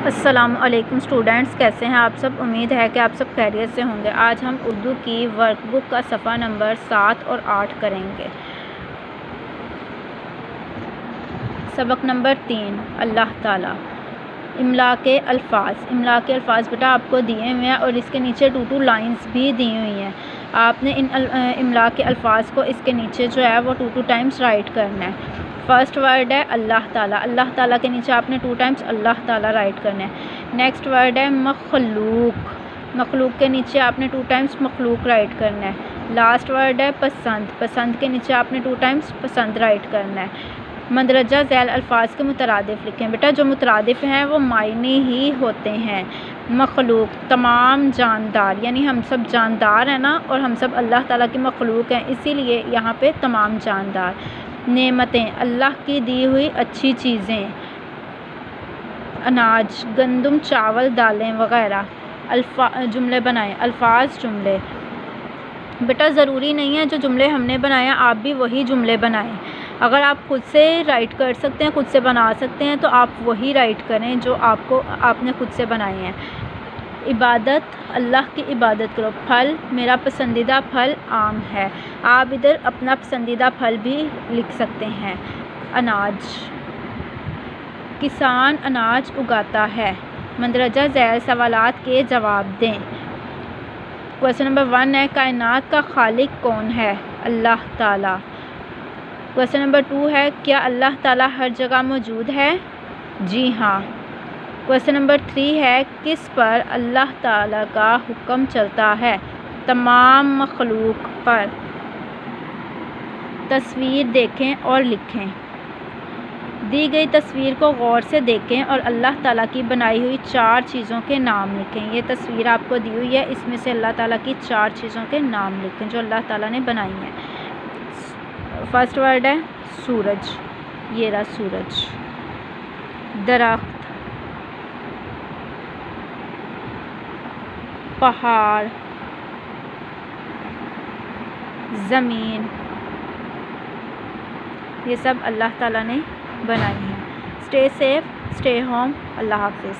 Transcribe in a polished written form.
السلام علیکم اسٹوڈینٹس، کیسے ہیں آپ سب؟ امید ہے کہ آپ سب خیریت سے ہوں گے۔ آج ہم اردو کی ورک بک کا صفحہ نمبر 7 اور 8 کریں گے۔ سبق نمبر 3، اللہ تعالیٰ۔ املا کے الفاظ بیٹا آپ کو دیے ہوئے ہیں اور اس کے نیچے 2 لائنز بھی دی ہوئی ہیں۔ آپ نے ان املا کے الفاظ کو اس کے نیچے جو ہے وہ 2 ٹائمز رائٹ کرنا ہے۔ فرسٹ ورڈ ہے اللہ تعالیٰ، اللہ تعالیٰ کے نیچے آپ نے 2 ٹائمز اللہ تعالیٰ رائٹ کرنا ہے۔ نیکسٹ ورڈ ہے مخلوق، مخلوق کے نیچے آپ نے 2 ٹائمز مخلوق رائٹ کرنا ہے۔ لاسٹ ورڈ ہے پسند، پسند کے نیچے آپ نے 2 ٹائمز پسند رائٹ کرنا ہے۔ مندرجہ ذیل الفاظ کے مترادف لکھیں بیٹا، جو مترادف ہیں وہ معنی ہی ہوتے ہیں۔ مخلوق تمام جاندار، یعنی ہم سب جاندار ہیں نا، اور ہم سب اللہ تعالیٰ کی مخلوق ہیں، اسی لیے یہاں پہ تمام جاندار۔ نعمتیں اللہ کی دی ہوئی اچھی چیزیں۔ اناج گندم، چاول، دالیں وغیرہ۔ جملے بنائیں، الفاظ جملے۔ بیٹا ضروری نہیں ہے جو جملے ہم نے بنائے ہیں آپ بھی وہی جملے بنائیں۔ اگر آپ خود سے رائٹ کر سکتے ہیں، خود سے بنا سکتے ہیں، تو آپ وہی رائٹ کریں جو آپ نے خود سے بنائے ہیں۔ عبادت اللہ کی عبادت کرو۔ پھل میرا پسندیدہ پھل آم ہے۔ آپ ادھر اپنا پسندیدہ پھل بھی لکھ سکتے ہیں۔ اناج کسان اناج اگاتا ہے۔ مندرجہ ذیل سوالات کے جواب دیں۔ کویسچن نمبر 1 ہے کائنات کا خالق کون ہے؟ اللہ تعالیٰ۔ کویسچن نمبر 2 ہے کیا اللہ تعالیٰ ہر جگہ موجود ہے؟ جی ہاں۔ کویسچن نمبر 3 ہے کس پر اللہ تعالیٰ کا حکم چلتا ہے؟ تمام مخلوق پر۔ تصویر دیکھیں اور لکھیں۔ دی گئی تصویر کو غور سے دیکھیں اور اللہ تعالیٰ کی بنائی ہوئی 4 چیزوں کے نام لکھیں۔ یہ تصویر آپ کو دی ہوئی ہے، اس میں سے اللہ تعالیٰ کی 4 چیزوں کے نام لکھیں جو اللہ تعالیٰ نے بنائی ہیں۔ فرسٹ ورڈ ہے سورج، یہ رہا سورج۔ درخت، پہاڑ، زمین، یہ سب اللہ تعالیٰ نے بنائی ہیں۔ اسٹے سیف، اسٹے ہوم، اللہ حافظ۔